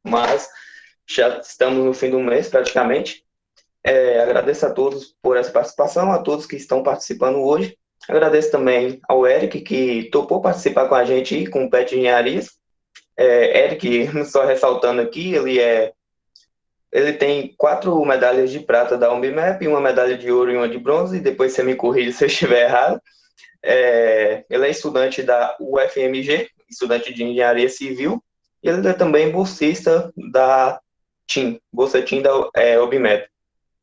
mas já estamos no fim do mês praticamente. Agradeço a todos por essa participação, a todos que estão participando hoje. Agradeço também ao Eric, que topou participar com a gente e com o PET Engenharias. Eric, só ressaltando aqui, ele tem 4 medalhas de prata da Umbimap, uma medalha de ouro e uma de bronze, e depois você me corrige se eu estiver errado. Ele é estudante da UFMG, estudante de Engenharia Civil, e ele é também bolsista da TIM, Bolsa TIM da Umbimap.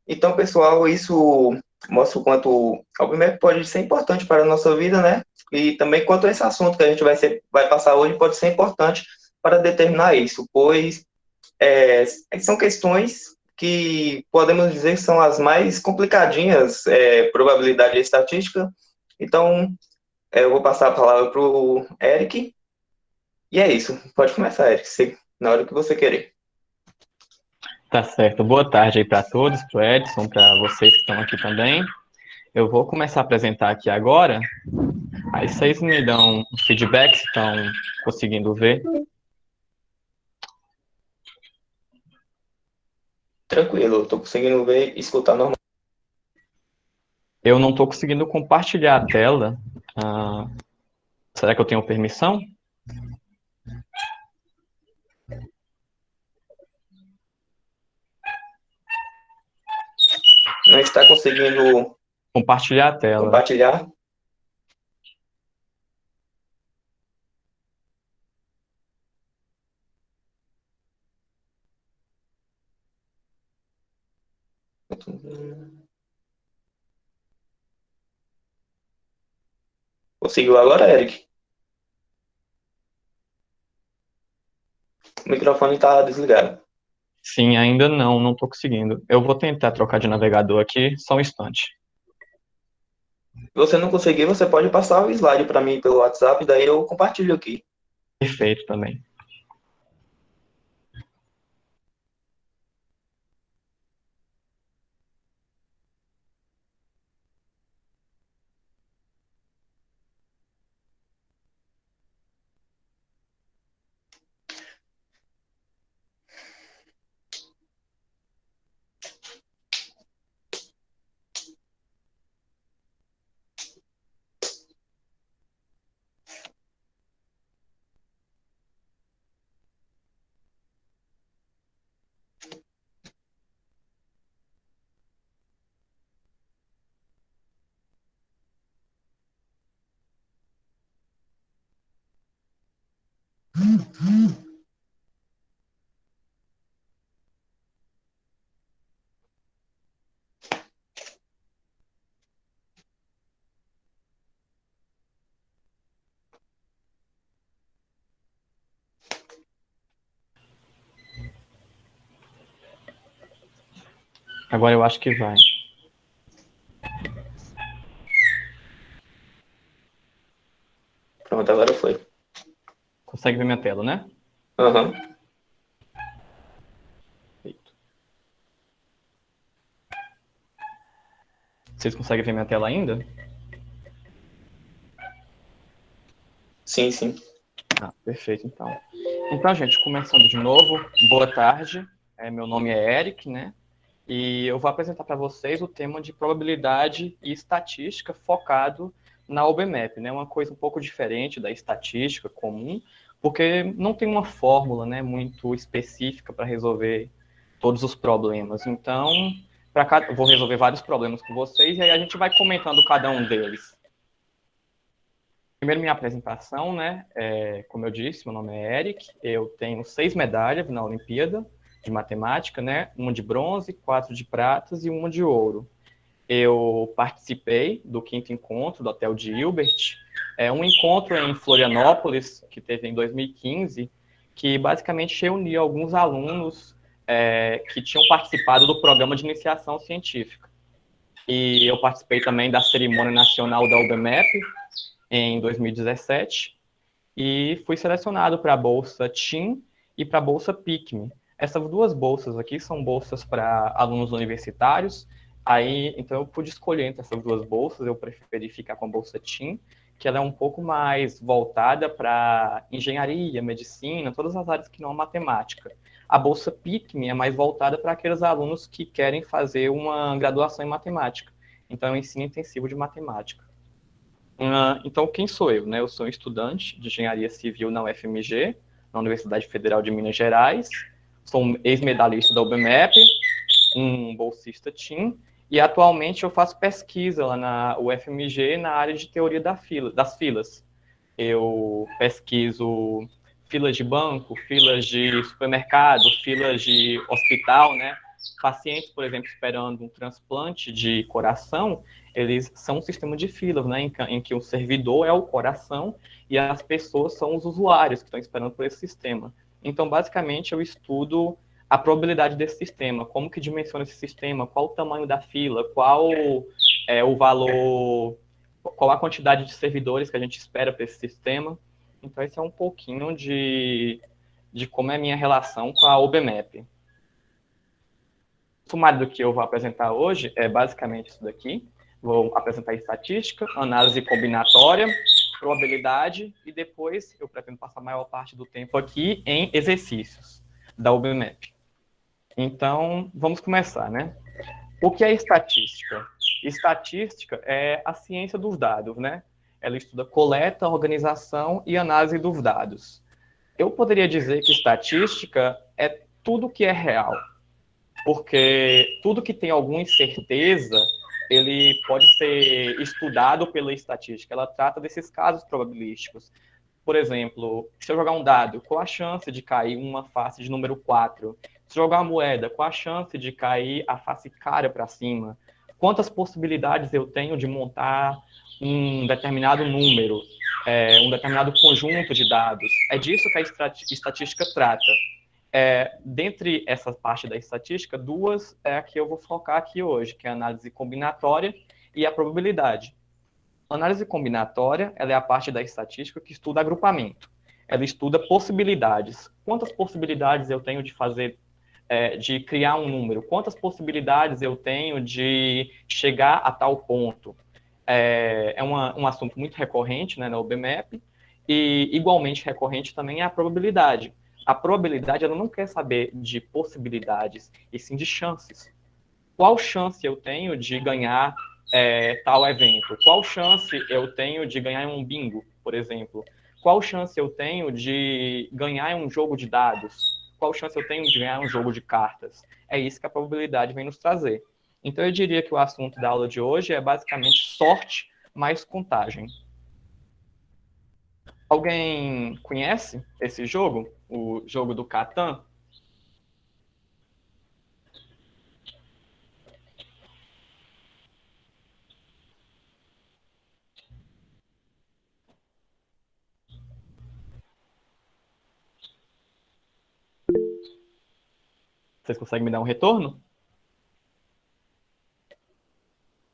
Então, pessoal, isso mostra o quanto a UBMEP pode ser importante para a nossa vida, né? E também quanto esse assunto que a gente vai passar hoje pode ser importante para determinar isso, pois é, são questões que podemos dizer que são as mais complicadinhas, probabilidade e estatística. Então, eu vou passar a palavra para o Eric, e é isso. Pode começar, Eric, na hora que você querer. Tá certo. Boa tarde aí para todos, para o Edson, para vocês que estão aqui também. Eu vou começar a apresentar aqui agora. Aí vocês me dão um feedback se estão conseguindo ver. Tranquilo, eu estou conseguindo ver e escutar normal. Eu não estou conseguindo compartilhar a tela. Será que eu tenho permissão? Não está conseguindo Compartilhar a tela. compartilhar? Conseguiu agora, Eric? O microfone está desligado. Sim, ainda não estou conseguindo. Eu vou tentar trocar de navegador aqui, só um instante. Se você não conseguir, você pode passar o slide para mim pelo WhatsApp, daí eu compartilho aqui. Perfeito também. Agora eu acho que vai. Pronto, agora foi. Consegue ver minha tela, né? Aham. Perfeito. Vocês conseguem ver minha tela ainda? Sim, sim. Perfeito, então. Então, gente, começando de novo, boa tarde. Meu nome é Eric, né? E eu vou apresentar para vocês o tema de probabilidade e estatística focado na UBMAP, né? Uma coisa um pouco diferente da estatística comum, porque não tem uma fórmula, né, muito específica para resolver todos os problemas. Então, eu vou resolver vários problemas com vocês e aí a gente vai comentando cada um deles. Primeiro, minha apresentação, né? Como eu disse, meu nome é Eric, eu tenho 6 medalhas na Olimpíada de Matemática, né? Uma de bronze, 4 de pratas e uma de ouro. Eu participei do 5º encontro do Hotel de Hilbert, um encontro em Florianópolis, que teve em 2015, que basicamente reunia alguns alunos que tinham participado do programa de iniciação científica. E eu participei também da cerimônia nacional da UBMAP, em 2017 e fui selecionado para a bolsa TIM e para a bolsa PICME. Essas duas bolsas aqui são bolsas para alunos universitários. Aí, então eu pude escolher entre essas duas bolsas, eu preferi ficar com a bolsa TIM, que ela é um pouco mais voltada para engenharia, medicina, todas as áreas que não a matemática. A bolsa PICME é mais voltada para aqueles alunos que querem fazer uma graduação em matemática. Então, é um ensino intensivo de matemática. Então, quem sou eu? Né? Eu sou um estudante de engenharia civil na UFMG, na Universidade Federal de Minas Gerais. Sou um ex-medalhista da UBMEP, um bolsista TIM, e atualmente eu faço pesquisa lá na UFMG na área de teoria das filas. Eu pesquiso filas de banco, filas de supermercado, filas de hospital, né? Pacientes, por exemplo, esperando um transplante de coração, eles são um sistema de filas, né? Em que o servidor é o coração e as pessoas são os usuários que estão esperando por esse sistema. Então, basicamente, eu estudo a probabilidade desse sistema, como que dimensiona esse sistema, qual o tamanho da fila, qual é o valor, qual a quantidade de servidores que a gente espera para esse sistema. Então, esse é um pouquinho de como é a minha relação com a UBMEP. O sumário do que eu vou apresentar hoje é basicamente isso daqui. Vou apresentar estatística, análise combinatória, probabilidade e depois eu pretendo passar a maior parte do tempo aqui em exercícios da UBMEP. Então, vamos começar, né? O que é estatística? Estatística é a ciência dos dados, né? Ela estuda coleta, organização e análise dos dados. Eu poderia dizer que estatística é tudo que é real, porque tudo que tem alguma incerteza, ele pode ser estudado pela estatística. Ela trata desses casos probabilísticos. Por exemplo, se eu jogar um dado, qual a chance de cair uma face de número 4? Se eu jogar uma moeda, qual a chance de cair a face cara para cima? Quantas possibilidades eu tenho de montar um determinado número, um determinado conjunto de dados? É disso que a estatística trata. Dentre essa parte da estatística, duas é a que eu vou focar aqui hoje, que é a análise combinatória e a probabilidade. A análise combinatória, ela é a parte da estatística que estuda agrupamento. Ela estuda possibilidades. Quantas possibilidades eu tenho de fazer, de criar um número? Quantas possibilidades eu tenho de chegar a tal ponto? Um assunto muito recorrente, né, na UBMEP, e igualmente recorrente também é a probabilidade. A probabilidade, ela não quer saber de possibilidades, e sim de chances. Qual chance eu tenho de ganhar tal evento? Qual chance eu tenho de ganhar um bingo, por exemplo? Qual chance eu tenho de ganhar um jogo de dados? Qual chance eu tenho de ganhar um jogo de cartas? É isso que a probabilidade vem nos trazer. Então, eu diria que o assunto da aula de hoje é basicamente sorte mais contagem. Alguém conhece esse jogo? O jogo do Catan? Vocês conseguem me dar um retorno?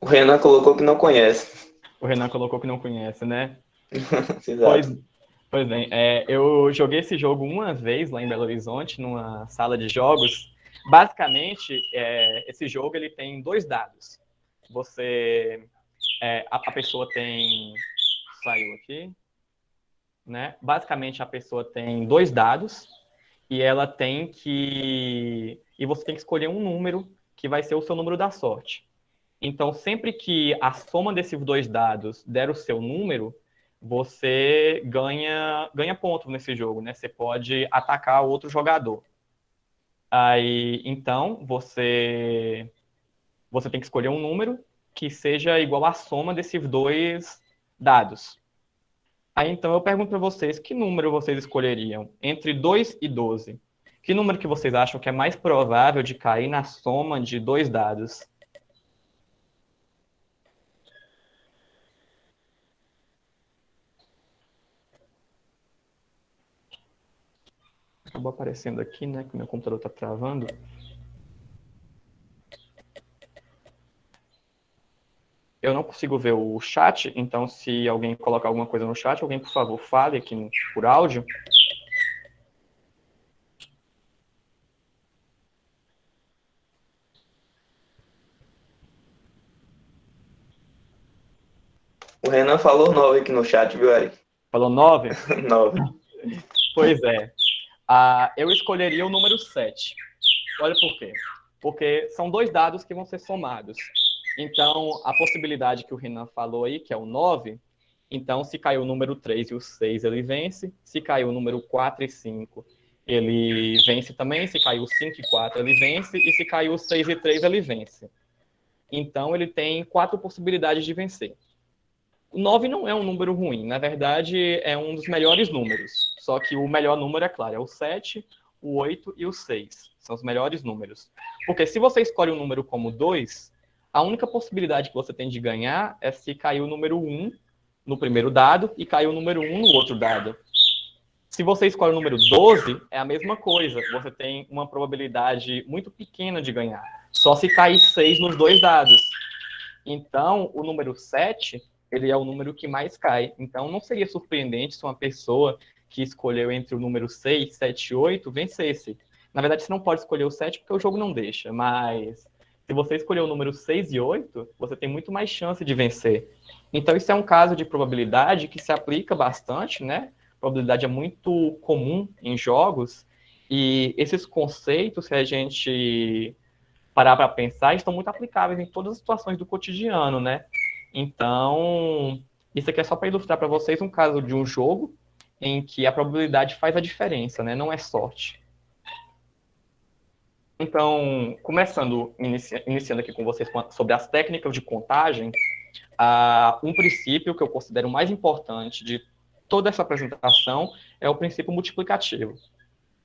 O Renan colocou que não conhece. O Renan colocou que não conhece, né? Pois, Exato. pois bem, eu joguei esse jogo uma vez lá em Belo Horizonte, numa sala de jogos. Basicamente, esse jogo ele tem dois dados. A pessoa tem, saiu aqui, né? Basicamente, a pessoa tem dois dados e você tem que escolher um número que vai ser o seu número da sorte. Então, sempre que a soma desses dois dados der o seu número, você ganha ponto nesse jogo, né? Você pode atacar outro jogador. Aí, então, você tem que escolher um número que seja igual à soma desses dois dados. Aí, então, eu pergunto para vocês, que número vocês escolheriam entre 2 e 12? Que número que vocês acham que é mais provável de cair na soma de dois dados? Acabou aparecendo aqui, né, que meu computador está travando. Eu não consigo ver o chat, então se alguém colocar alguma coisa no chat, alguém, por favor, fale aqui por áudio. O Renan falou 9 aqui no chat, viu, Eric? Falou 9? 9. Pois é. Eu escolheria o número 7. Olha por quê. Porque são dois dados que vão ser somados. Então, a possibilidade que o Renan falou aí, que é o 9, então, se caiu o número 3 e o 6, ele vence. Se caiu o número 4 e 5, ele vence também. Se caiu o 5 e 4, ele vence. E se caiu o 6 e 3, ele vence. Então, ele tem 4 possibilidades de vencer. O 9 não é um número ruim, na verdade, é um dos melhores números. Só que o melhor número, é claro, é o 7, o 8 e o 6. São os melhores números. Porque se você escolhe um número como 2, a única possibilidade que você tem de ganhar é se cair o número 1 no primeiro dado e cair o número 1 no outro dado. Se você escolhe o número 12, é a mesma coisa. Você tem uma probabilidade muito pequena de ganhar. Só se cair 6 nos dois dados. Então, o número 7, ele é o número que mais cai. Então, não seria surpreendente se uma pessoa que escolheu entre o número 6, 7 e 8 vencesse. Na verdade, você não pode escolher o 7 porque o jogo não deixa, mas se você escolher o número 6 e 8, você tem muito mais chance de vencer. Então, isso é um caso de probabilidade que se aplica bastante, né? A probabilidade é muito comum em jogos, e esses conceitos, se a gente parar para pensar, estão muito aplicáveis em todas as situações do cotidiano, né? Então, isso aqui é só para ilustrar para vocês um caso de um jogo em que a probabilidade faz a diferença, né? Não é sorte. Então, começando, iniciando aqui com vocês sobre as técnicas de contagem, um princípio que eu considero mais importante de toda essa apresentação é o princípio multiplicativo.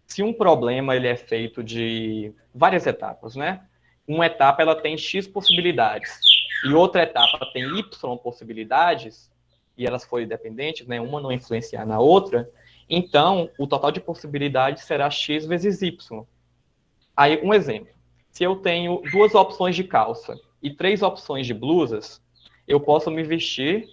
Se um problema ele é feito de várias etapas, né? Uma etapa ela tem X possibilidades e outra etapa tem Y possibilidades, e elas forem dependentes, né? Uma não influenciar na outra, então o total de possibilidades será X vezes Y. Aí, um exemplo. Se eu tenho 2 opções de calça e 3 opções de blusas, eu posso me vestir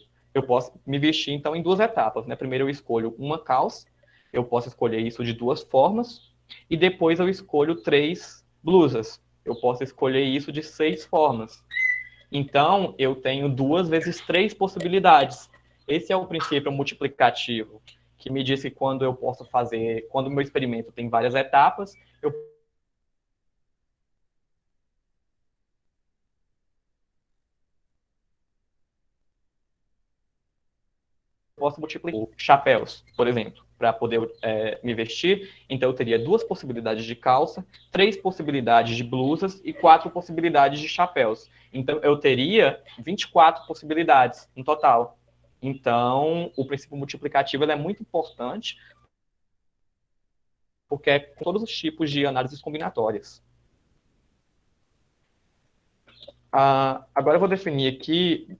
então em 2 etapas, né? Primeiro eu escolho uma calça, eu posso escolher isso de 2 formas, e depois eu escolho 3 blusas. Eu posso escolher isso de 6 formas. Então, eu tenho 2 vezes 3 possibilidades. Esse é o princípio multiplicativo, que me diz que quando o meu experimento tem várias etapas, eu posso multiplicar chapéus, por exemplo, para poder me vestir. Então, eu teria 2 possibilidades de calça, 3 possibilidades de blusas e 4 possibilidades de chapéus. Então, eu teria 24 possibilidades no total. Então, o princípio multiplicativo é muito importante, porque é com todos os tipos de análises combinatórias. Agora eu vou definir aqui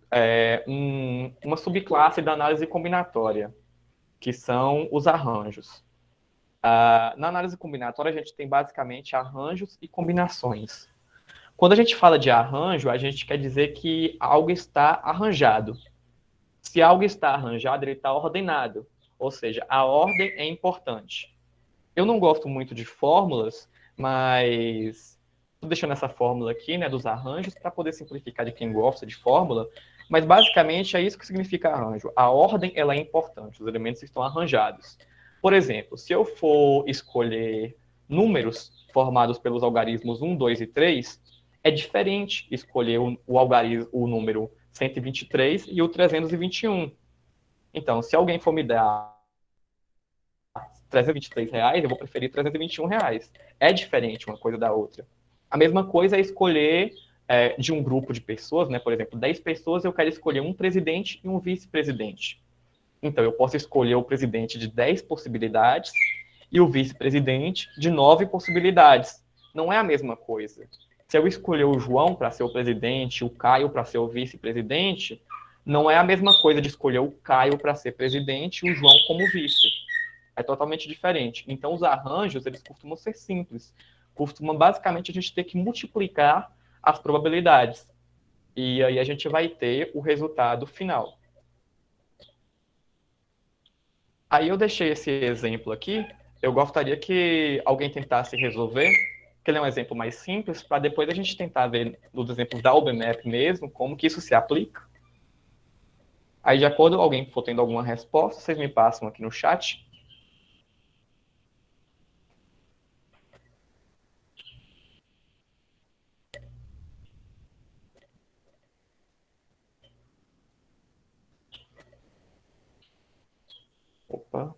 uma subclasse da análise combinatória, que são os arranjos. Na análise combinatória, a gente tem basicamente arranjos e combinações. Quando a gente fala de arranjo, a gente quer dizer que algo está arranjado. Se algo está arranjado, ele está ordenado. Ou seja, a ordem é importante. Eu não gosto muito de fórmulas, mas estou deixando essa fórmula aqui, né, dos arranjos, para poder simplificar de quem gosta de fórmula. Mas basicamente é isso que significa arranjo. A ordem ela é importante, os elementos estão arranjados. Por exemplo, se eu for escolher números formados pelos algarismos 1, 2 e 3, é diferente escolher o número 123 e o 321. Então, se alguém for me dar R$ 323, eu vou preferir R$ 321. É diferente uma coisa da outra. A mesma coisa é escolher de um grupo de pessoas, né? Por exemplo, 10 pessoas, eu quero escolher um presidente e um vice-presidente. Então, eu posso escolher o presidente de 10 possibilidades e o vice-presidente de 9 possibilidades. Não é a mesma coisa. Se eu escolher o João para ser o presidente, o Caio para ser o vice-presidente, não é a mesma coisa de escolher o Caio para ser presidente e o João como vice. É totalmente diferente. Então, os arranjos, eles costumam ser simples. Costuma, basicamente, a gente ter que multiplicar as probabilidades. E aí a gente vai ter o resultado final. Aí eu deixei esse exemplo aqui. Eu gostaria que alguém tentasse resolver, que ele é um exemplo mais simples, para depois a gente tentar ver nos exemplos da OBMAP mesmo, como que isso se aplica. Aí, de acordo com alguém for tendo alguma resposta, vocês me passam aqui no chat. Opa.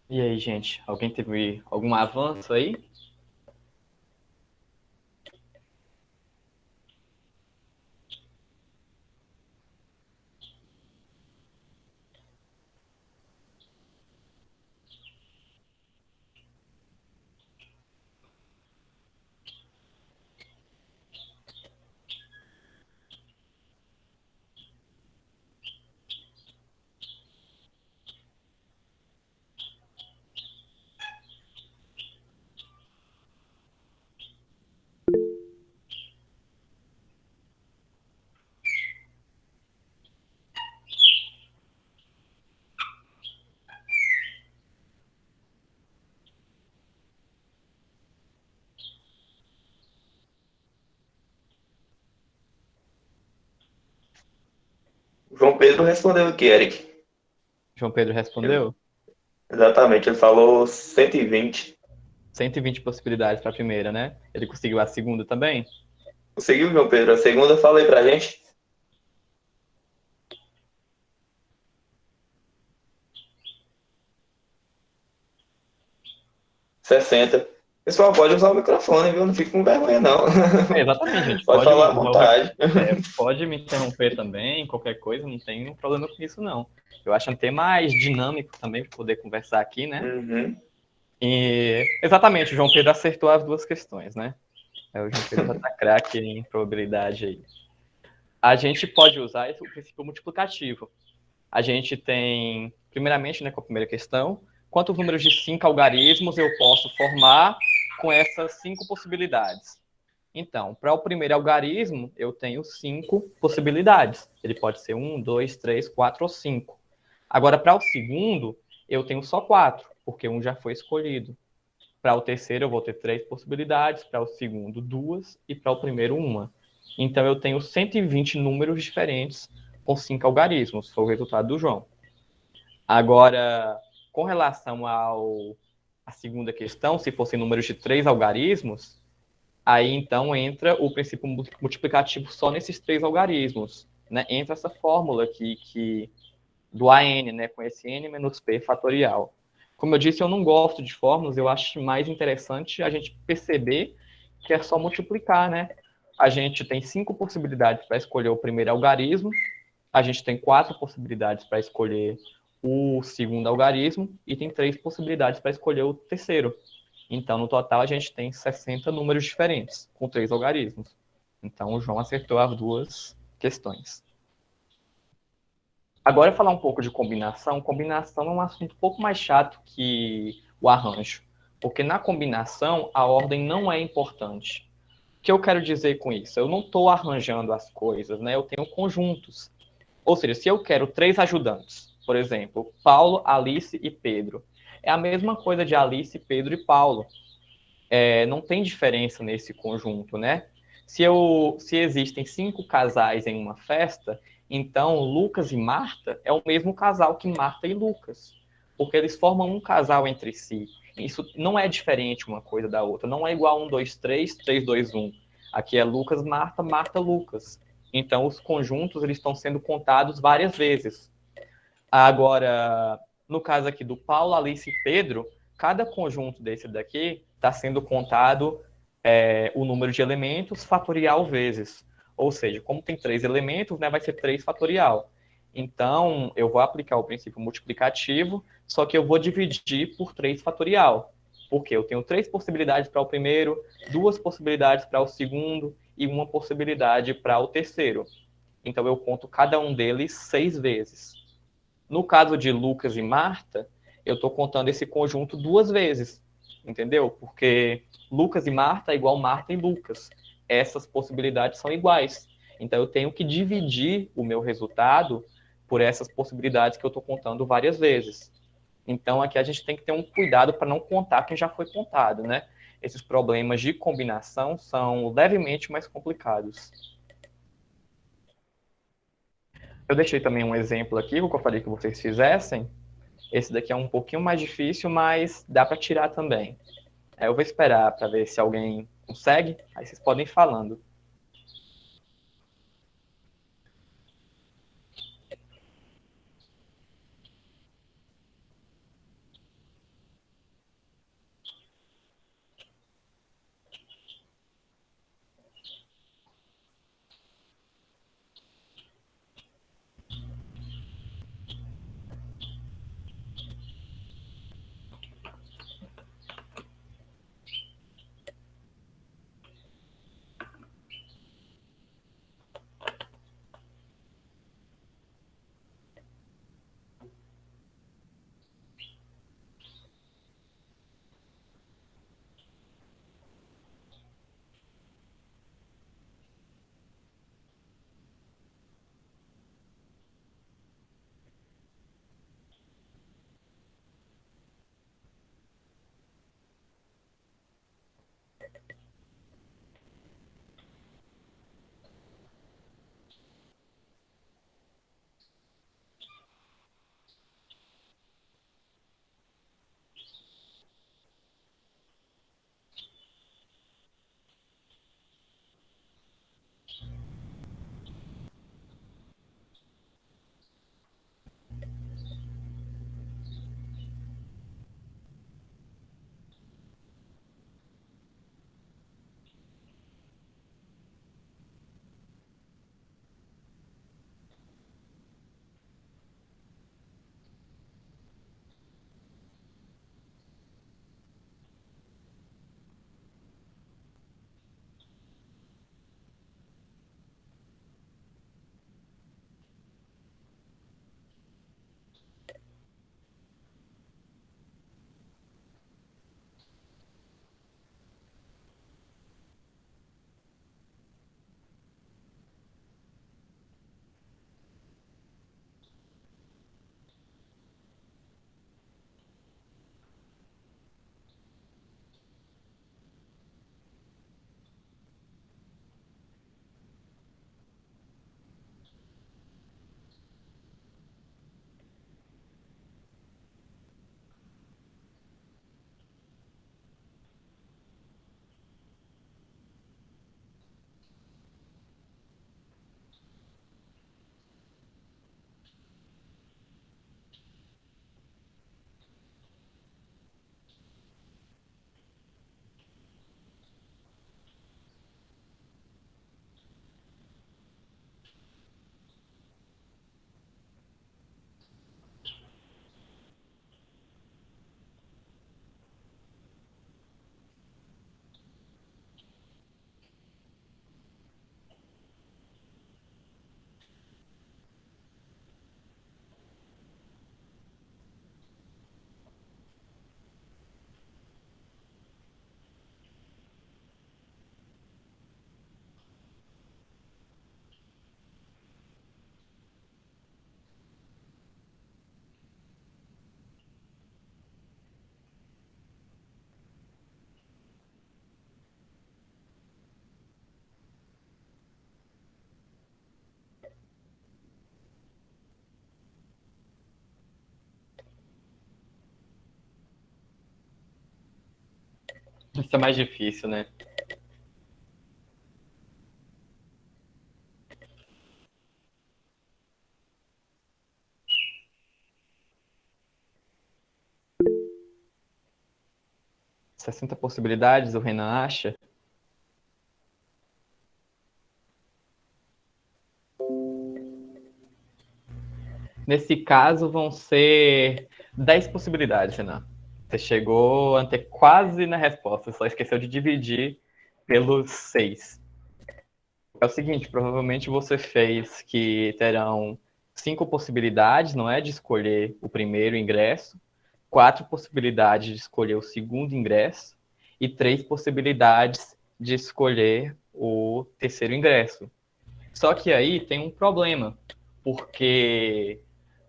E aí, gente? Alguém teve algum avanço aí? João Pedro respondeu aqui, Eric. João Pedro respondeu? Exatamente, ele falou 120. 120 possibilidades para a primeira, né? Ele conseguiu a segunda também? Conseguiu, João Pedro? A segunda, fala aí pra gente. 60. Pessoal, pode usar o microfone, viu? Não fique com vergonha, não. Exatamente, gente. Pode falar à vontade. Pode me interromper também, qualquer coisa, não tem problema com isso, não. Eu acho até mais dinâmico também para poder conversar aqui, né? Uhum. E exatamente, o João Pedro acertou as duas questões, né? O João Pedro já tá craque em probabilidade aí. A gente pode usar o princípio multiplicativo. A gente tem, primeiramente, né, com a primeira questão, quantos números de 5 algarismos eu posso formar com essas 5 possibilidades? Então, para o primeiro algarismo, eu tenho 5 possibilidades. Ele pode ser 1, 2, 3, 4 ou 5. Agora, para o segundo, eu tenho só 4, porque um já foi escolhido. Para o terceiro, eu vou ter 3 possibilidades, para o segundo, 2, e para o primeiro, 1. Então, eu tenho 120 números diferentes com 5 algarismos. Foi o resultado do João. Agora, com relação à segunda questão, se fossem números de 3 algarismos, aí então entra o princípio multiplicativo só nesses 3 algarismos, né? Entra essa fórmula aqui do AN, né? Com esse N menos P fatorial. Como eu disse, eu não gosto de fórmulas, eu acho mais interessante a gente perceber que é só multiplicar, né? A gente tem 5 possibilidades para escolher o primeiro algarismo, a gente tem 4 possibilidades para escolher o segundo algarismo e tem 3 possibilidades para escolher o terceiro. Então, no total, a gente tem 60 números diferentes, com 3 algarismos. Então, o João acertou as 2 questões. Agora, falar um pouco de combinação. Combinação é um assunto um pouco mais chato que o arranjo, porque na combinação, a ordem não é importante. O que eu quero dizer com isso? Eu não estou arranjando as coisas, né? Eu tenho conjuntos. Ou seja, se eu quero 3 ajudantes, por exemplo, Paulo, Alice e Pedro, é a mesma coisa de Alice, Pedro e Paulo. Não tem diferença nesse conjunto, né? Se existem 5 casais em uma festa, então Lucas e Marta é o mesmo casal que Marta e Lucas, porque eles formam um casal entre si. Isso não é diferente uma coisa da outra, não é igual 1, 2, 3, 3, 2, 1. Aqui é Lucas, Marta, Marta, Lucas. Então os conjuntos eles estão sendo contados várias vezes. Agora, no caso aqui do Paulo, Alice e Pedro, cada conjunto desse daqui está sendo contado o número de elementos fatorial vezes. Ou seja, como tem 3 elementos, né, vai ser 3 fatorial. Então, eu vou aplicar o princípio multiplicativo, só que eu vou dividir por 3 fatorial. Porque eu tenho 3 possibilidades para o primeiro, 2 possibilidades para o segundo e 1 possibilidade para o terceiro. Então, eu conto cada um deles 6 vezes. No caso de Lucas e Marta, eu estou contando esse conjunto 2 vezes, entendeu? Porque Lucas e Marta é igual Marta e Lucas. Essas possibilidades são iguais. Então, eu tenho que dividir o meu resultado por essas possibilidades que eu estou contando várias vezes. Então, aqui a gente tem que ter um cuidado para não contar quem já foi contado, né? Esses problemas de combinação são levemente mais complicados. Eu deixei também um exemplo aqui, que eu gostaria que vocês fizessem. Esse daqui é um pouquinho mais difícil, mas dá para tirar também. Eu vou esperar para ver se alguém consegue, aí vocês podem ir falando. Isso é mais difícil, né? Sessenta possibilidades, o Renan acha. Nesse caso, vão ser 10 possibilidades, Renan. Você chegou até quase na resposta, só esqueceu de dividir pelos 6. É o seguinte, provavelmente você fez que terão 5 possibilidades, não é, de escolher o primeiro ingresso, 4 possibilidades de escolher o segundo ingresso e 3 possibilidades de escolher o terceiro ingresso. Só que aí tem um problema, porque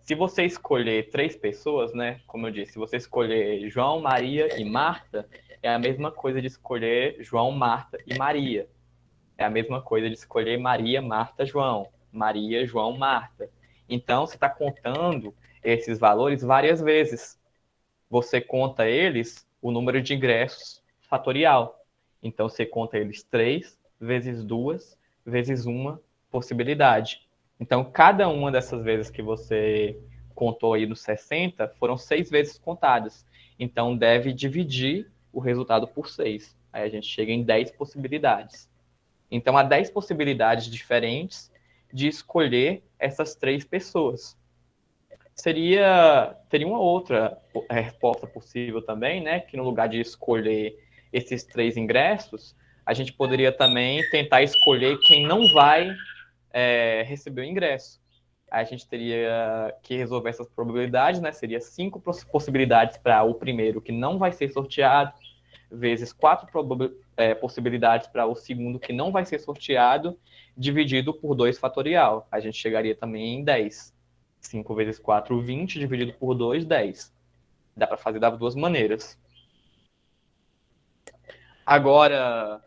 se você escolher 3 pessoas, né, como eu disse, se você escolher João, Maria e Marta, é a mesma coisa de escolher João, Marta e Maria. É a mesma coisa de escolher Maria, Marta, João. Maria, João, Marta. Então, você está contando esses valores várias vezes. Você conta eles, o número de ingressos fatorial. Então, você conta eles 3 vezes 2 vezes uma possibilidade. Então, cada uma dessas vezes que você contou aí nos 60 foram 6 vezes contadas. Então, deve dividir o resultado por 6. Aí a gente chega em 10 possibilidades. Então, há 10 possibilidades diferentes de escolher essas 3 pessoas. Teria uma outra resposta possível também, né? Que no lugar de escolher esses 3 ingressos, a gente poderia também tentar escolher quem não vai receber o ingresso. Aí a gente teria que resolver essas probabilidades, né? Seria 5 possibilidades para o primeiro que não vai ser sorteado, vezes 4 possibilidades para o segundo que não vai ser sorteado, dividido por 2 fatorial. A gente chegaria também em 10. 5 vezes 4, 20, dividido por 2, 10. Dá para fazer das duas maneiras. Agora,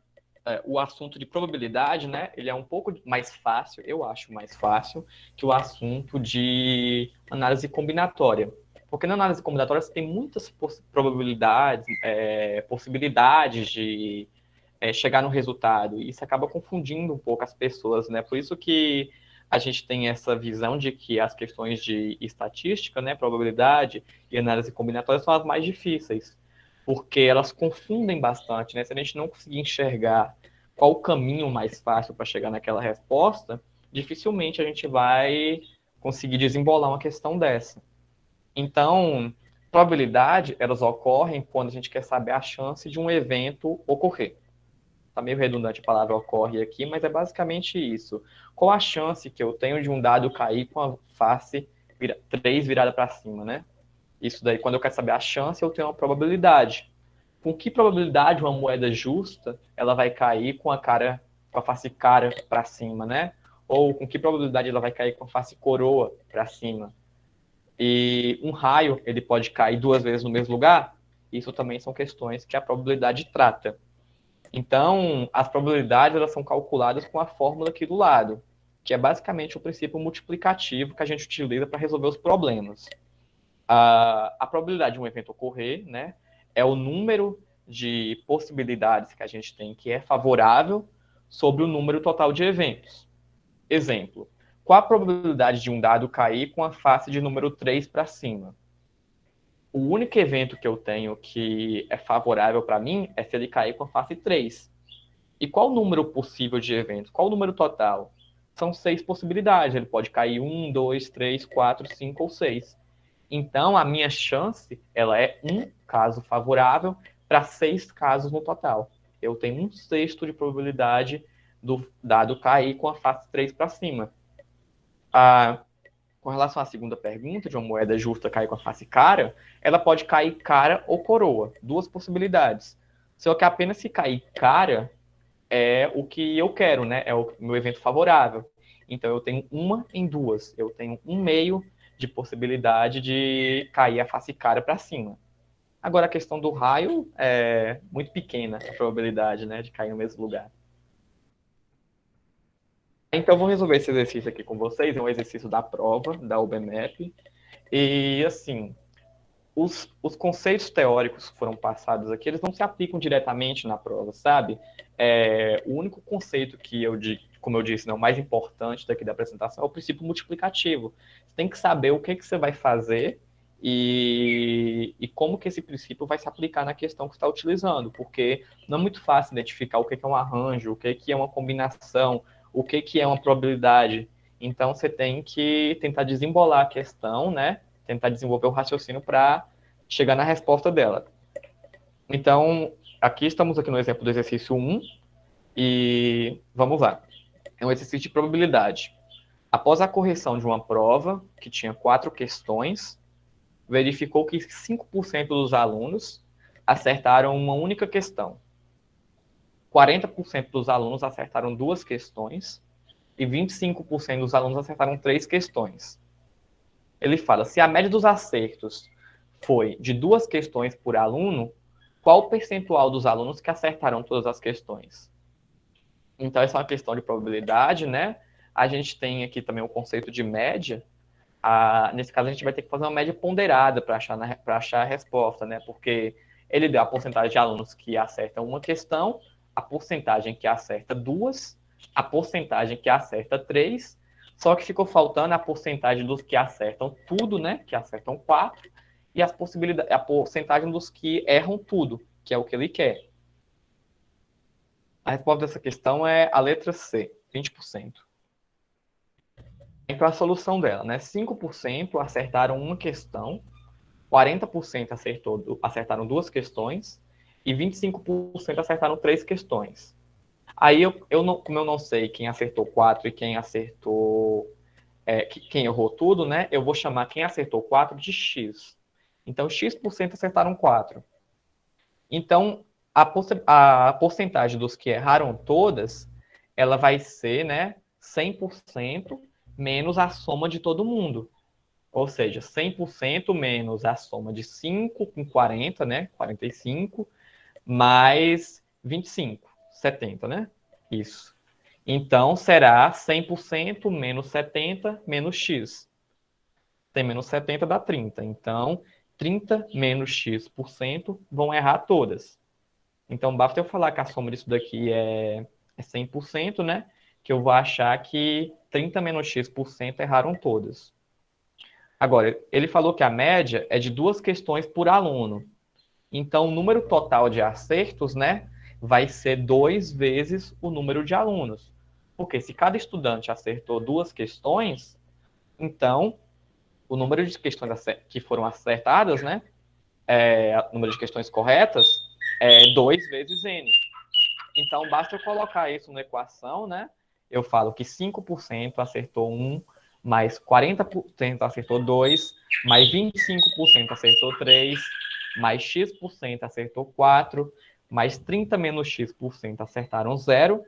o assunto de probabilidade, né? Ele é um pouco mais fácil, eu acho mais fácil, que o assunto de análise combinatória. Porque na análise combinatória você tem muitas probabilidades, possibilidades de chegar no resultado. E isso acaba confundindo um pouco as pessoas, né? Por isso que a gente tem essa visão de que as questões de estatística, né, probabilidade e análise combinatória são as mais difíceis, porque elas confundem bastante, né? Se a gente não conseguir enxergar qual o caminho mais fácil para chegar naquela resposta, dificilmente a gente vai conseguir desembolar uma questão dessa. Então, probabilidade, elas ocorrem quando a gente quer saber a chance de um evento ocorrer. Tá meio redundante a palavra ocorre aqui, mas é basicamente isso. Qual a chance que eu tenho de um dado cair com a face 3 virada para cima, né? Isso daí, quando eu quero saber a chance, eu tenho uma probabilidade. Com que probabilidade uma moeda justa ela vai cair com a face cara para cima, né? Ou com que probabilidade ela vai cair com a face coroa para cima? E um raio, ele pode cair 2 vezes no mesmo lugar? Isso também são questões que a probabilidade trata. Então, as probabilidades elas são calculadas com a fórmula aqui do lado, que é basicamente o princípio multiplicativo que a gente utiliza para resolver os problemas. A probabilidade de um evento ocorrer, né, é o número de possibilidades que a gente tem que é favorável sobre o número total de eventos. Exemplo, qual a probabilidade de um dado cair com a face de número 3 para cima? O único evento que eu tenho que é favorável para mim é se ele cair com a face 3. E qual o número possível de eventos? Qual o número total? São 6 possibilidades. Ele pode cair 1, 2, 3, 4, 5 ou 6. Então, a minha chance ela é um caso favorável para 6 casos no total. Eu tenho 1/6 de probabilidade do dado cair com a face 3 para cima. Com relação à segunda pergunta, de uma moeda justa cair com a face cara, ela pode cair cara ou coroa. 2 possibilidades. Só que apenas se cair cara, é o que eu quero, né? É o meu evento favorável. Então eu tenho 1 em 2. Eu tenho 1/2 de possibilidade de cair a face cara para cima. Agora a questão do raio é muito pequena a probabilidade, né, de cair no mesmo lugar. Então eu vou resolver esse exercício aqui com vocês, é um exercício da prova da UBMEP. E assim, os conceitos teóricos que foram passados aqui, eles não se aplicam diretamente na prova, sabe? O único conceito que como eu disse, né, o mais importante daqui da apresentação é o princípio multiplicativo. Você tem que saber o que você vai fazer e como que esse princípio vai se aplicar na questão que você está utilizando, porque não é muito fácil identificar o que é um arranjo, o que é uma combinação, o que é uma probabilidade. Então, você tem que tentar desembolar a questão, né? Tentar desenvolver o raciocínio para chegar na resposta dela. Então, estamos aqui no exemplo do exercício 1 e vamos lá. É um exercício de probabilidade. Após a correção de uma prova, que tinha 4 questões, verificou que 5% dos alunos acertaram uma única questão. 40% dos alunos acertaram 2 questões e 25% dos alunos acertaram 3 questões. Ele fala, se a média dos acertos foi de 2 questões por aluno, qual o percentual dos alunos que acertaram todas as questões? Então, essa é uma questão de probabilidade, né? A gente tem aqui também o conceito de média. Nesse caso, a gente vai ter que fazer uma média ponderada para achar a resposta, né? Porque ele deu a porcentagem de alunos que acertam uma questão, a porcentagem que acerta 2, a porcentagem que acerta 3, só que ficou faltando a porcentagem dos que acertam tudo, né? Que acertam 4, e a porcentagem dos que erram tudo, que é o que ele quer. A resposta dessa questão é a letra C, 20%. Então, a solução dela, né? 5% acertaram uma questão, 40% acertaram 2 questões e 25% acertaram 3 questões. Aí, como eu não sei quem acertou 4 e quem acertou, quem errou tudo, né? Eu vou chamar quem acertou 4 de X. Então, X% acertaram 4. Então, a porcentagem dos que erraram todas, ela vai ser, né, 100% menos a soma de todo mundo. Ou seja, 100% menos a soma de 5 com 40, né, 45, mais 25, 70, né? Isso. Então, será 100% menos 70 menos X. Tem menos 70 dá 30. Então, 30 menos X% vão errar todas. Então, basta eu falar que a soma disso daqui é 100%, né? Que eu vou achar que 30 menos X% erraram todas. Agora, ele falou que a média é de 2 questões por aluno. Então, o número total de acertos, né? Vai ser 2 vezes o número de alunos. Porque se cada estudante acertou 2 questões, então, o número de questões que foram acertadas, né? O número de questões corretas é 2 vezes N. Então, basta eu colocar isso na equação, né? Eu falo que 5% acertou 1, mais 40% acertou 2, mais 25% acertou 3, mais X% acertou 4, mais 30 menos X% acertaram 0,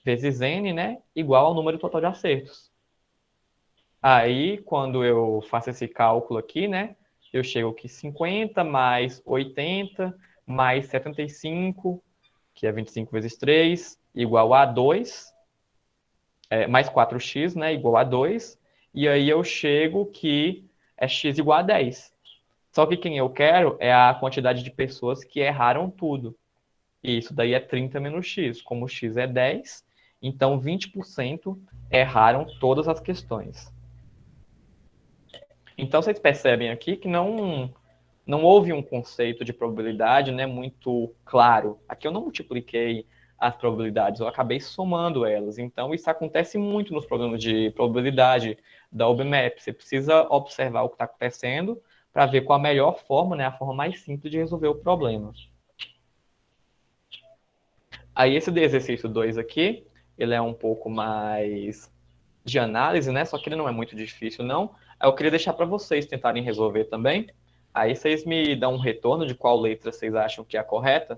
vezes N, né? Igual ao número total de acertos. Aí, quando eu faço esse cálculo aqui, né? Eu chego que 50 mais 80 mais 75, que é 25 vezes 3, igual a 2, mais 4x, né, igual a 2, e aí eu chego que é x igual a 10. Só que quem eu quero é a quantidade de pessoas que erraram tudo. E isso daí é 30 menos x. Como x é 10, então 20% erraram todas as questões. Então vocês percebem aqui que não houve um conceito de probabilidade, né, muito claro. Aqui eu não multipliquei as probabilidades, eu acabei somando elas. Então, isso acontece muito nos problemas de probabilidade da UBMAP. Você precisa observar o que está acontecendo para ver qual a melhor forma, né, a forma mais simples de resolver o problema. Aí, esse exercício 2 aqui, ele é um pouco mais de análise, né? Só que ele não é muito difícil, não. Aí eu queria deixar para vocês tentarem resolver também. Aí vocês me dão um retorno de qual letra vocês acham que é a correta.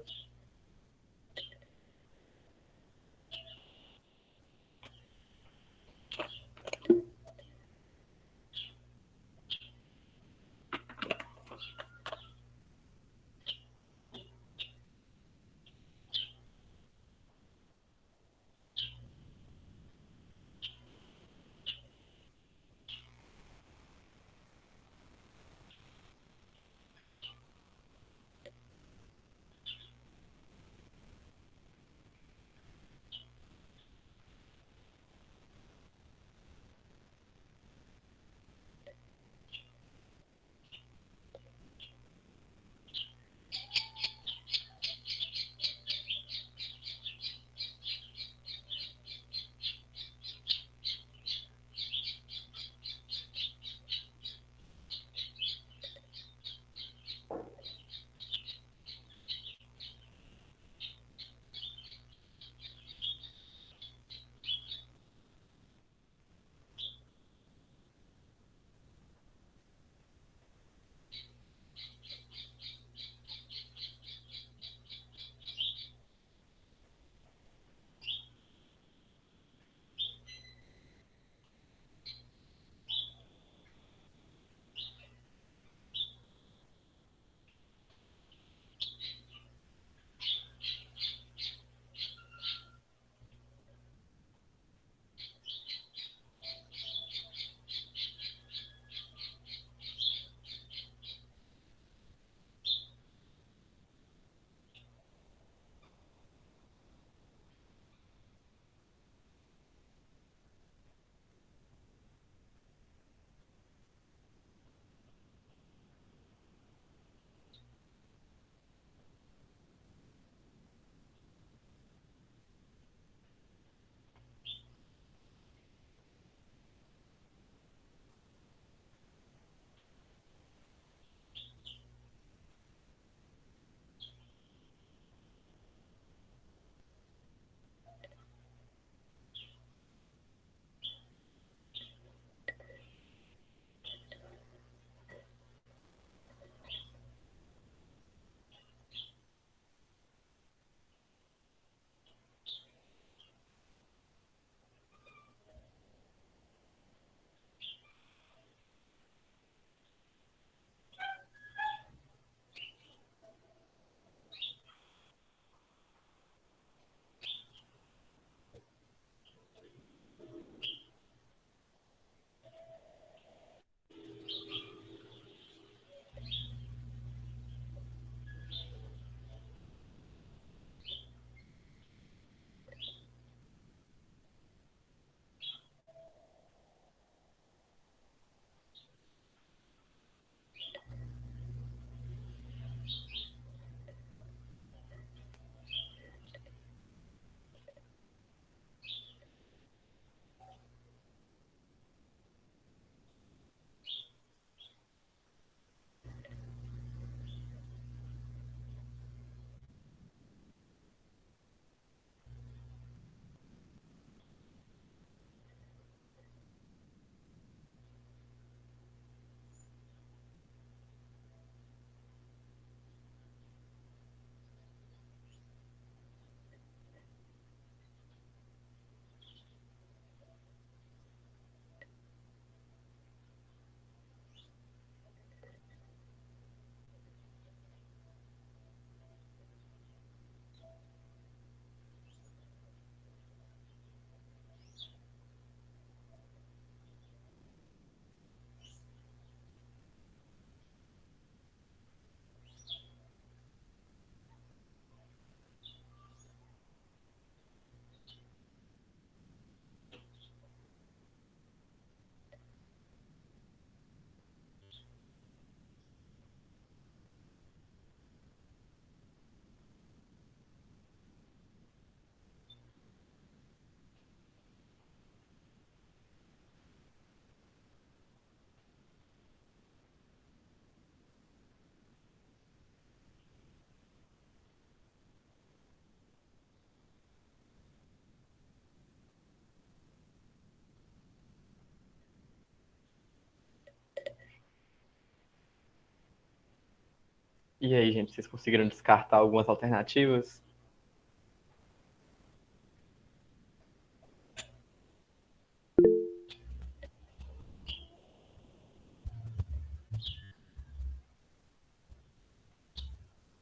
E aí, gente, vocês conseguiram descartar algumas alternativas?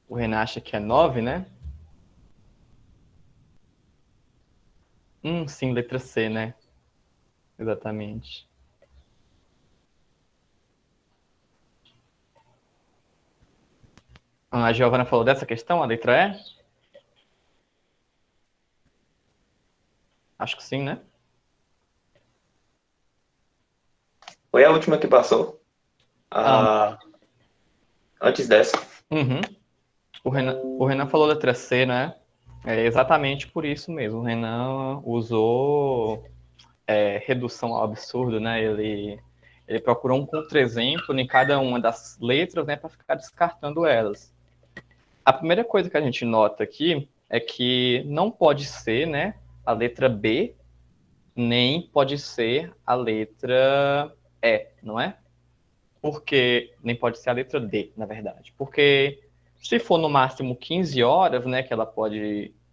O Renan acha que é 9, né? Sim, letra C, né? Exatamente. A Giovana falou dessa questão, a letra E? Acho que sim, né? Foi a última que passou. Ah, Ah, antes dessa. uhum. O Renan falou letra C, né? É exatamente por isso mesmo. O Renan usou redução ao absurdo, né? Ele procurou um contra-exemplo em cada uma das letras, né, para ficar descartando elas. A primeira coisa que a gente nota aqui é que não pode ser, né, a letra B, nem pode ser a letra E, não é? Porque nem pode ser a letra D, na verdade. Porque se for no máximo 15 horas, né, que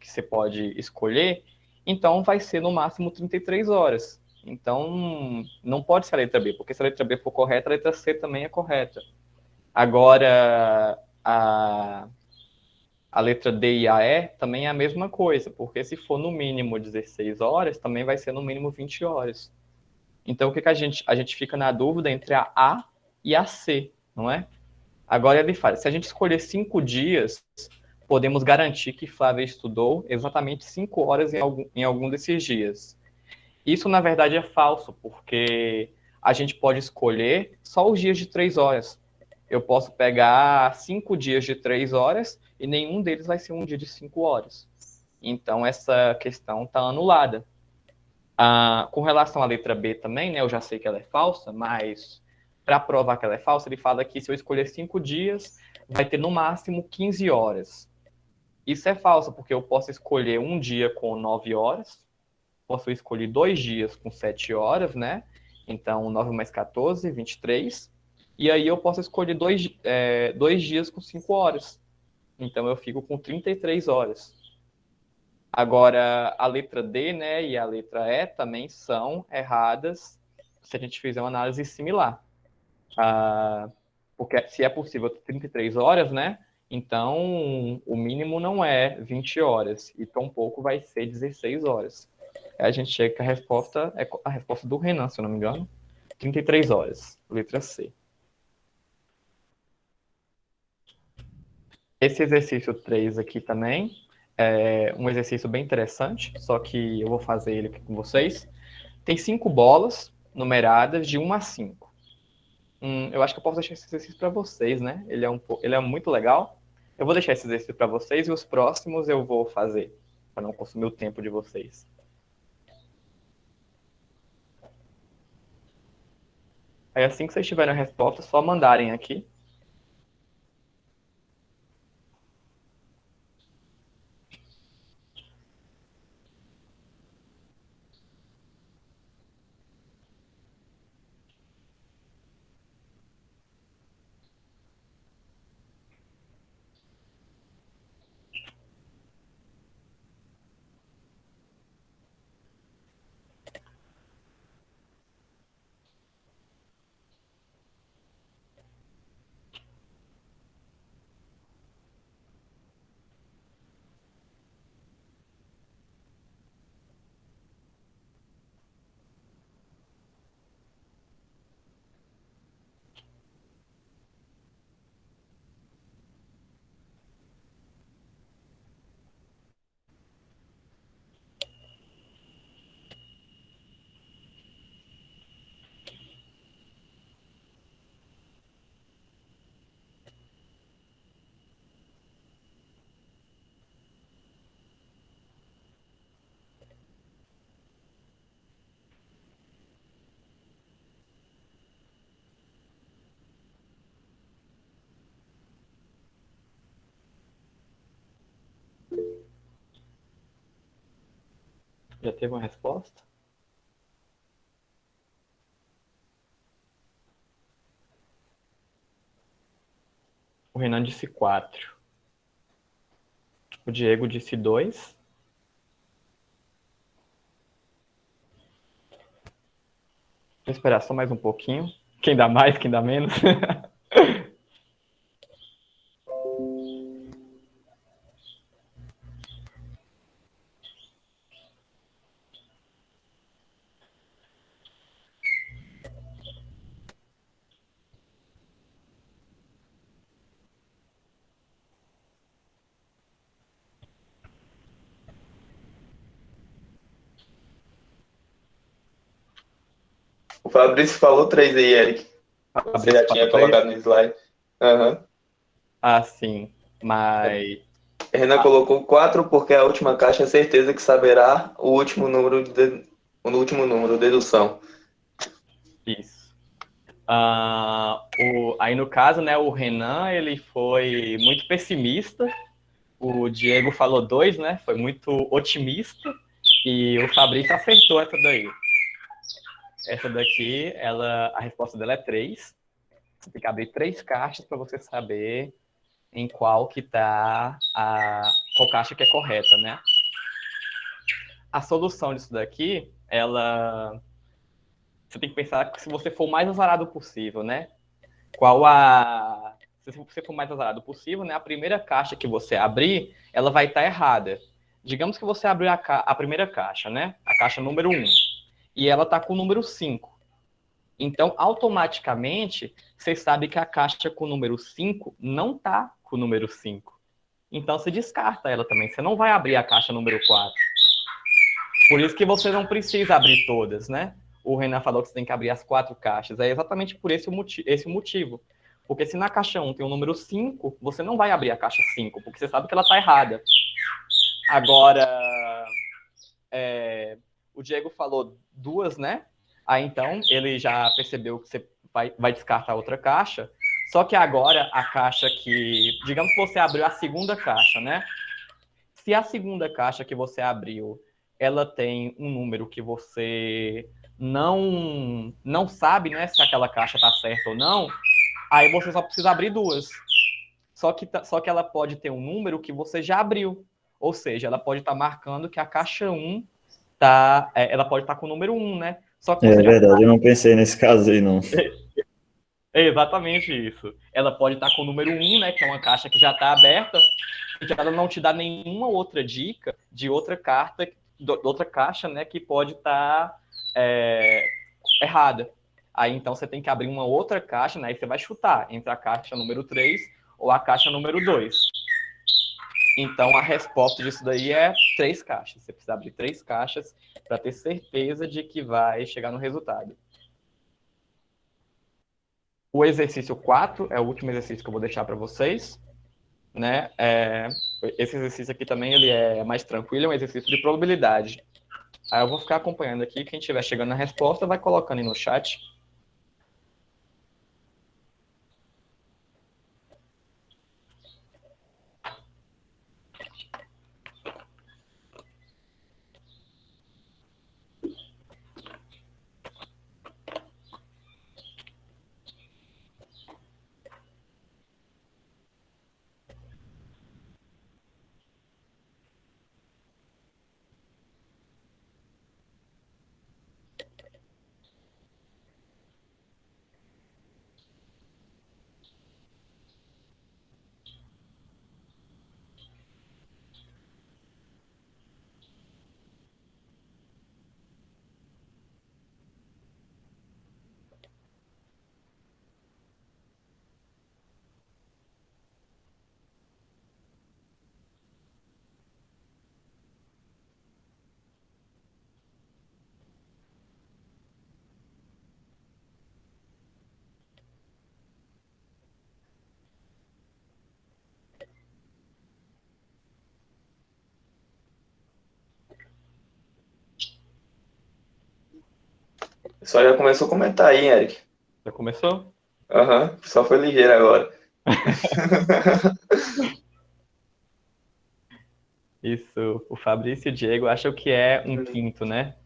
você pode escolher, então vai ser no máximo 33 horas. Então, não pode ser a letra B, porque se a letra B for correta, a letra C também é correta. Agora, a letra D e a E também é a mesma coisa, porque se for no mínimo 16 horas, também vai ser no mínimo 20 horas. Então, o que a gente fica na dúvida entre a A e a C, não é? Agora ele fala, se a gente escolher 5 dias, podemos garantir que Flávia estudou exatamente 5 horas em algum desses dias. Isso, na verdade, é falso, porque a gente pode escolher só os dias de 3 horas. Eu posso pegar 5 dias de 3 horas e nenhum deles vai ser um dia de 5 horas. Então, essa questão está anulada. Com relação à letra B também, né, eu já sei que ela é falsa, mas para provar que ela é falsa, ele fala que se eu escolher 5 dias, vai ter no máximo 15 horas. Isso é falso, porque eu posso escolher um dia com 9 horas, posso escolher 2 dias com 7 horas, né? Então, 9 mais 14, 23. E aí eu posso escolher dois dias com 5 horas. Então, eu fico com 33 horas. Agora, a letra D, né, e a letra E também são erradas se a gente fizer uma análise similar. Porque se é possível 33 horas, né, então o mínimo não é 20 horas, e tampouco vai ser 16 horas. Aí a gente chega que a resposta é a resposta do Renan, se eu não me engano, 33 horas, letra C. Esse exercício 3 aqui também é um exercício bem interessante, só que eu vou fazer ele aqui com vocês. Tem 5 bolas numeradas de 1 a 5. Eu acho que eu posso deixar esse exercício para vocês, né? Ele é muito legal. Eu vou deixar esse exercício para vocês e os próximos eu vou fazer, para não consumir o tempo de vocês. Aí assim que vocês tiverem a resposta, é só mandarem aqui. Já teve uma resposta? O Renan disse 4. O Diego disse 2. Vou esperar só mais um pouquinho. Quem dá mais, quem dá menos. O Fabrício falou 3 aí, Eric. Você Fabrício já falou tinha 3? colocado no slide. Aham. Ah, sim. Mas Renan colocou 4 porque a última caixa é certeza que saberá o último número, o último número, dedução. isso. Aí no caso, né, o Renan ele foi muito pessimista. O Diego falou 2, né? Foi muito otimista. E o Fabrício acertou essa daí. Essa daqui, a resposta dela é 3. Você tem que abrir 3 caixas para você saber em qual que tá qual caixa que é correta, né? A solução disso daqui, você tem que pensar que se você for o mais azarado possível, né? Se você for o mais azarado possível, né? A primeira caixa que você abrir, ela vai estar errada. Digamos que você abriu a primeira caixa, né? A caixa número 1. E ela está com o número 5. Então, automaticamente, você sabe que a caixa com o número 5 não está com o número 5. Então, você descarta ela também. Você não vai abrir a caixa número 4. Por isso que você não precisa abrir todas, né? O Renan falou que você tem que abrir as 4 caixas. É exatamente por esse motivo. Porque se na caixa 1 tem o número 5, você não vai abrir a caixa 5, porque você sabe que ela está errada. Agora, o Diego falou 2, né? Aí então ele já percebeu que você vai descartar outra caixa. Só que agora a caixa digamos que você abriu a segunda caixa, né? Se a segunda caixa que você abriu, ela tem um número que você não sabe, né, se aquela caixa está certa ou não, aí você só precisa abrir 2. Só que ela pode ter um número que você já abriu. Ou seja, ela pode estar marcando que a caixa 1 ela pode estar com o número 1, né? Só que É você já verdade, eu não pensei nesse caso aí, não. É exatamente isso. Ela pode estar com o número 1, né, que é uma caixa que já está aberta, e ela não te dá nenhuma outra dica de outra carta, de outra caixa, né, que pode estar errada. Aí então você tem que abrir uma outra caixa, né, e você vai chutar entre a caixa número 3 ou a caixa número 2. Então a resposta disso daí é 3 caixas. Você precisa abrir 3 caixas para ter certeza de que vai chegar no resultado. O exercício 4 é o último exercício que eu vou deixar para vocês, né? Esse exercício aqui também ele é mais tranquilo, é um exercício de probabilidade. Aí eu vou ficar acompanhando aqui, quem estiver chegando na resposta vai colocando aí no chat. Só já começou a comentar aí, Eric. Já começou? Aham, só foi ligeiro agora. Isso, o Fabrício e o Diego acham que é um quinto, né?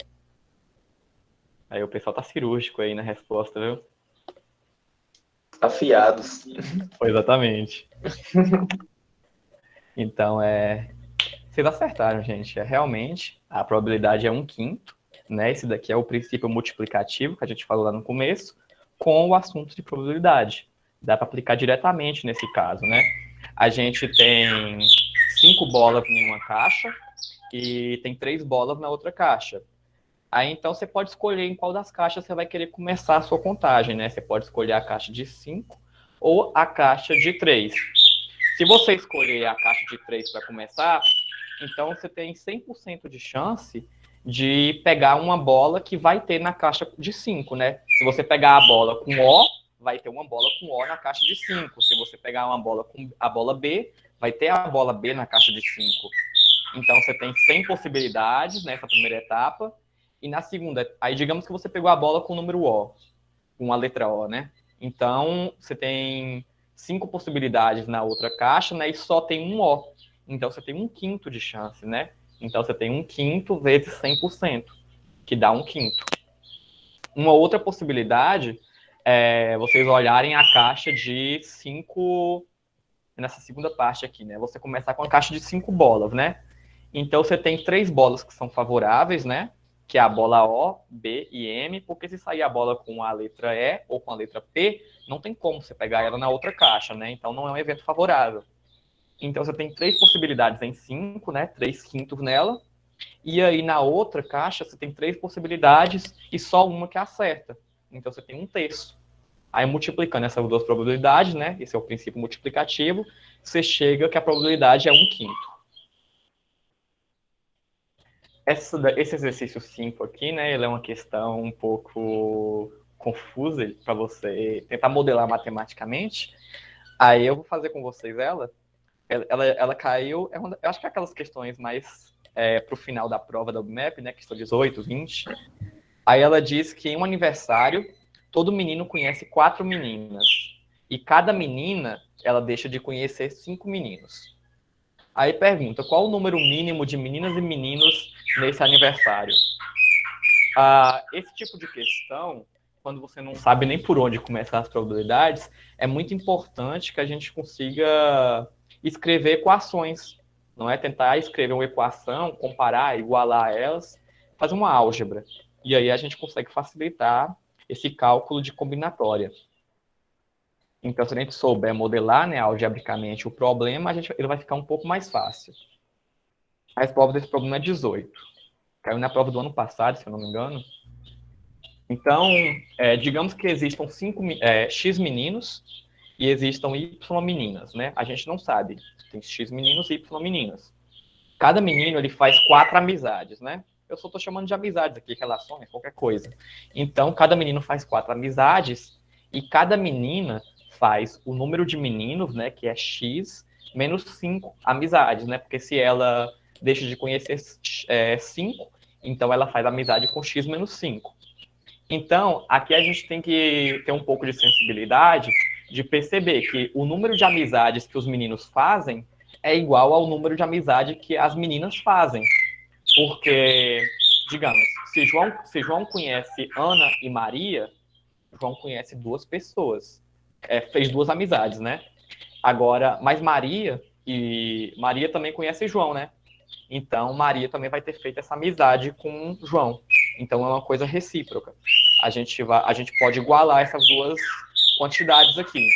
Aí o pessoal tá cirúrgico aí na resposta, viu? Afiados. Exatamente. Então, vocês acertaram, gente. Realmente, a probabilidade é 1/5, né? Esse daqui é o princípio multiplicativo que a gente falou lá no começo, com o assunto de probabilidade. Dá para aplicar diretamente nesse caso, né? A gente tem 5 bolas em uma caixa e tem 3 bolas na outra caixa. Aí, então, você pode escolher em qual das caixas você vai querer começar a sua contagem, né? Você pode escolher a caixa de 5 ou a caixa de 3. Se você escolher a caixa de 3 para começar, então você tem 100% de chance de pegar uma bola que vai ter na caixa de 5, né? Se você pegar a bola com O, vai ter uma bola com O na caixa de 5. Se você pegar uma bola com a bola B, vai ter a bola B na caixa de 5. Então você tem 100 possibilidades nessa primeira etapa. E na segunda, aí digamos que você pegou a bola com o número O, com a letra O, né? Então você tem 5 possibilidades na outra caixa, né? E só tem um O. Então você tem 1/5 de chance, né? Então você tem 1/5 vezes 100%, que dá 1/5. Uma outra possibilidade é vocês olharem a caixa de 5, nessa segunda parte aqui, né? Você começar com a caixa de 5 bolas, né? Então você tem 3 bolas que são favoráveis, né? Que é a bola O, B e M, porque se sair a bola com a letra E ou com a letra P, não tem como você pegar ela na outra caixa, né? Então não é um evento favorável. Então você tem 3 possibilidades em 5, né? 3/5 nela. E aí na outra caixa você tem 3 possibilidades e só uma que acerta. Então você tem 1/3. Aí multiplicando essas duas probabilidades, né? Esse é o princípio multiplicativo, você chega que a probabilidade é 1/5. Esse exercício 5 aqui, né? Ele é uma questão um pouco confusa para você tentar modelar matematicamente. Aí eu vou fazer com vocês ela. Ela caiu, eu acho que é aquelas questões mais para o final da prova da UBMEP, né? Questão 18, 20. Aí ela diz que em um aniversário, todo menino conhece 4 meninas. E cada menina, ela deixa de conhecer 5 meninos. Aí pergunta, qual o número mínimo de meninas e meninos nesse aniversário? Esse tipo de questão, quando você não sabe nem por onde começar as probabilidades, é muito importante que a gente consiga escrever equações, não é tentar escrever uma equação, comparar, igualar elas, fazer uma álgebra. E aí a gente consegue facilitar esse cálculo de combinatória. Então, se a gente souber modelar, né, algebricamente o problema, ele vai ficar um pouco mais fácil. A resposta desse problema é 18. Caiu na prova do ano passado, se eu não me engano. Então, digamos que existam X meninos e existam Y meninas, né? A gente não sabe. Tem X meninos e Y meninas. Cada menino, ele faz 4 amizades, né? Eu só estou chamando de amizades aqui, relações, qualquer coisa. Então, cada menino faz 4 amizades e cada menina faz o número de meninos, né, que é X, menos 5 amizades, né? Porque se ela deixa de conhecer 5, então ela faz amizade com X menos 5. Então, aqui a gente tem que ter um pouco de sensibilidade de perceber que o número de amizades que os meninos fazem é igual ao número de amizade que as meninas fazem. Porque, digamos, se João conhece Ana e Maria, João conhece 2 pessoas. Fez 2 amizades, né? Agora, mas Maria também conhece João, né? Então, Maria também vai ter feito essa amizade com João. Então, é uma coisa recíproca. A gente pode igualar essas 2 quantidades aqui.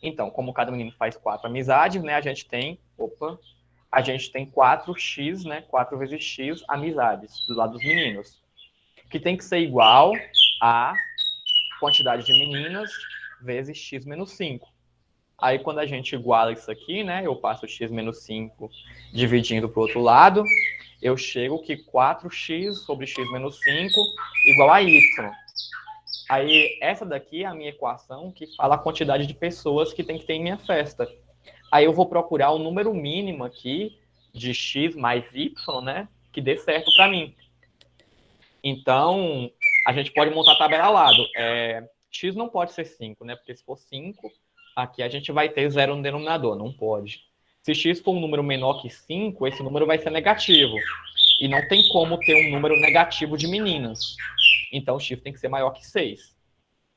Então, como cada menino faz 4 amizades, né? A gente tem 4x, né? 4 vezes x amizades do lado dos meninos. Que tem que ser igual a quantidade de meninas vezes x menos 5. Aí, quando a gente iguala isso aqui, né? Eu passo x menos 5 dividindo para o outro lado. Eu chego que 4x sobre x menos 5 igual a y. Aí, essa daqui é a minha equação que fala a quantidade de pessoas que tem que ter em minha festa. Aí eu vou procurar o número mínimo aqui de x mais y, né? Que dê certo para mim. Então, a gente pode montar a tabela ao lado. X não pode ser 5, né? Porque se for 5, aqui a gente vai ter 0 no denominador. Não pode. Se x for um número menor que 5, esse número vai ser negativo. E não tem como ter um número negativo de meninas. Então, x tem que ser maior que 6.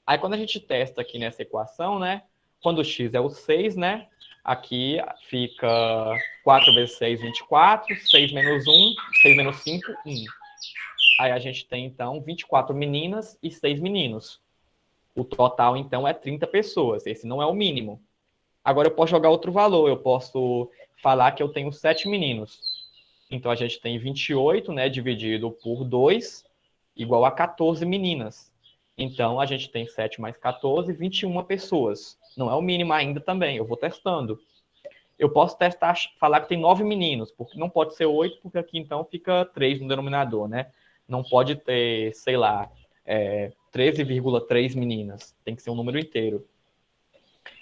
Aí quando a gente testa aqui nessa equação, né? Quando o x é o 6, né? Aqui fica 4 vezes 6, 24. 6 menos 1, 6 menos 5, 1. Aí a gente tem, então, 24 meninas e 6 meninos. O total, então, é 30 pessoas. Esse não é o mínimo. Agora eu posso jogar outro valor. Eu posso falar que eu tenho 7 meninos. Então a gente tem 28, né, dividido por 2, igual a 14 meninas. Então a gente tem 7 mais 14, 21 pessoas. Não é o mínimo ainda também, eu vou testando. Eu posso testar, falar que tem 9 meninos, porque não pode ser 8, porque aqui então fica 3 no denominador, né? Não pode ter, sei lá, 13,3 meninas. Tem que ser um número inteiro.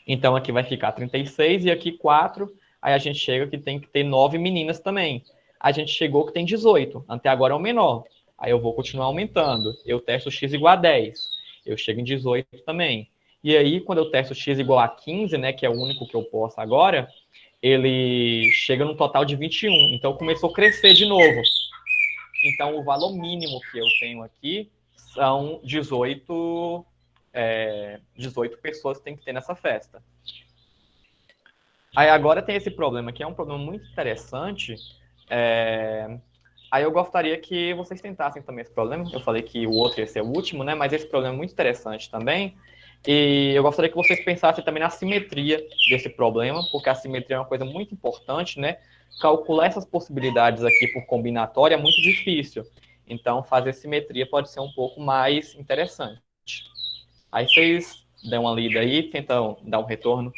Então aqui vai ficar 36 e aqui 4. Aí a gente chega que tem que ter 9 meninas também. A gente chegou que tem 18. Até agora é o menor. Aí eu vou continuar aumentando. Eu testo x igual a 10. Eu chego em 18 também. E aí, quando eu testo x igual a 15, né, que é o único que eu posso agora, ele chega num total de 21. Então começou a crescer de novo. Então o valor mínimo que eu tenho aqui são 18 pessoas que tem que ter nessa festa. Aí agora tem esse problema, que é um problema muito interessante. Aí eu gostaria que vocês tentassem também esse problema. Eu falei que o outro ia ser o último, né? Mas esse problema é muito interessante também. E eu gostaria que vocês pensassem também na simetria desse problema, porque a simetria é uma coisa muito importante, né? Calcular essas possibilidades aqui por combinatória é muito difícil. Então, fazer simetria pode ser um pouco mais interessante. Aí vocês dão uma lida aí, tentam dar um retorno.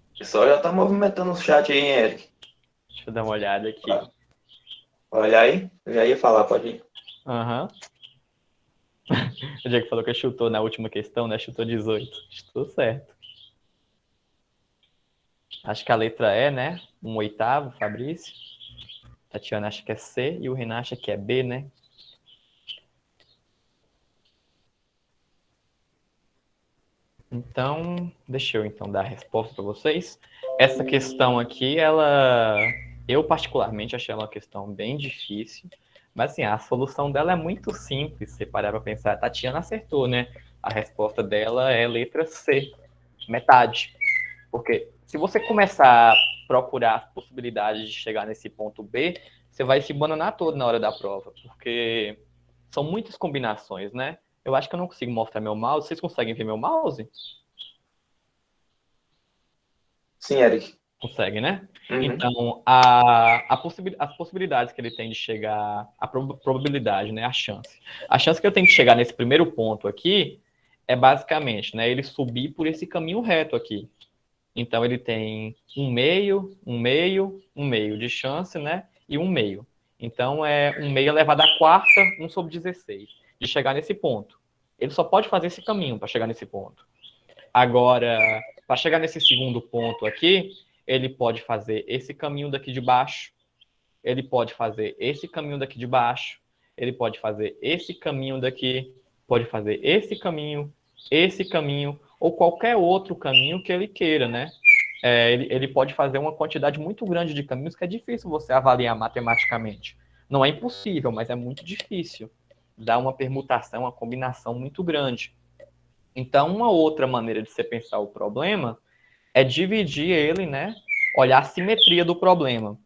O pessoal já tá movimentando o chat aí, hein, Eric? Deixa eu dar uma olhada aqui. Olha aí, eu já ia falar, pode ir. Aham. O Diego falou que chutou na última questão, né? Chutou 18. Chutou certo. Acho que a letra E, né? 1/8, Fabrício. Tatiana acha que é C e o Renan acha que é B, né? Então, deixa eu então dar a resposta para vocês. Essa questão aqui, eu particularmente achei ela uma questão bem difícil, mas assim, a solução dela é muito simples, se parar para pensar. A Tatiana acertou, né? A resposta dela é letra C, metade. Porque se você começar a procurar as possibilidades de chegar nesse ponto B, você vai se bananar todo na hora da prova, porque são muitas combinações, né? Eu acho que eu não consigo mostrar meu mouse. Vocês conseguem ver meu mouse? Sim, Eric. Consegue, né? Uhum. Então, as possibilidades que ele tem de chegar, a probabilidade, né? A chance. A chance que eu tenho de chegar nesse primeiro ponto aqui é basicamente, né? Ele subir por esse caminho reto aqui. Então, ele tem um meio de chance, né? E um meio. Então, é um meio elevado à quarta, 1/16, de chegar nesse ponto. Ele só pode fazer esse caminho para chegar nesse ponto. Agora, para chegar nesse segundo ponto aqui, ele pode fazer esse caminho daqui de baixo, ele pode fazer esse caminho daqui de baixo, ele pode fazer esse caminho daqui, pode fazer esse caminho, ou qualquer outro caminho que ele queira, né? Ele pode fazer uma quantidade muito grande de caminhos que é difícil você avaliar matematicamente. Não é impossível, mas é muito difícil. Dá uma permutação, uma combinação muito grande. Então, uma outra maneira de você pensar o problema é dividir ele, né? Olhar a simetria do problema. O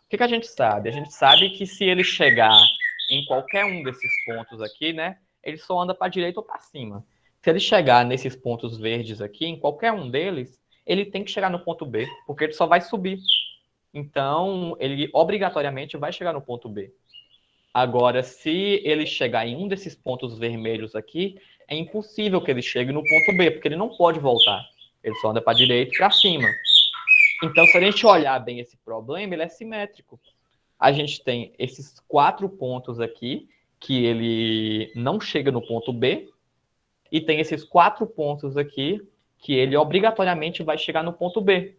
que a gente sabe? A gente sabe que se ele chegar em qualquer um desses pontos aqui, né? Ele só anda para a direita ou para cima. Se ele chegar nesses pontos verdes aqui, em qualquer um deles, ele tem que chegar no ponto B, porque ele só vai subir. Então, ele obrigatoriamente vai chegar no ponto B. Agora, se ele chegar em um desses pontos vermelhos aqui, é impossível que ele chegue no ponto B, porque ele não pode voltar. Ele só anda para a direita e para cima. Então, se a gente olhar bem esse problema, ele é simétrico. A gente tem esses 4 pontos aqui, que ele não chega no ponto B, e tem esses 4 pontos aqui, que ele obrigatoriamente vai chegar no ponto B.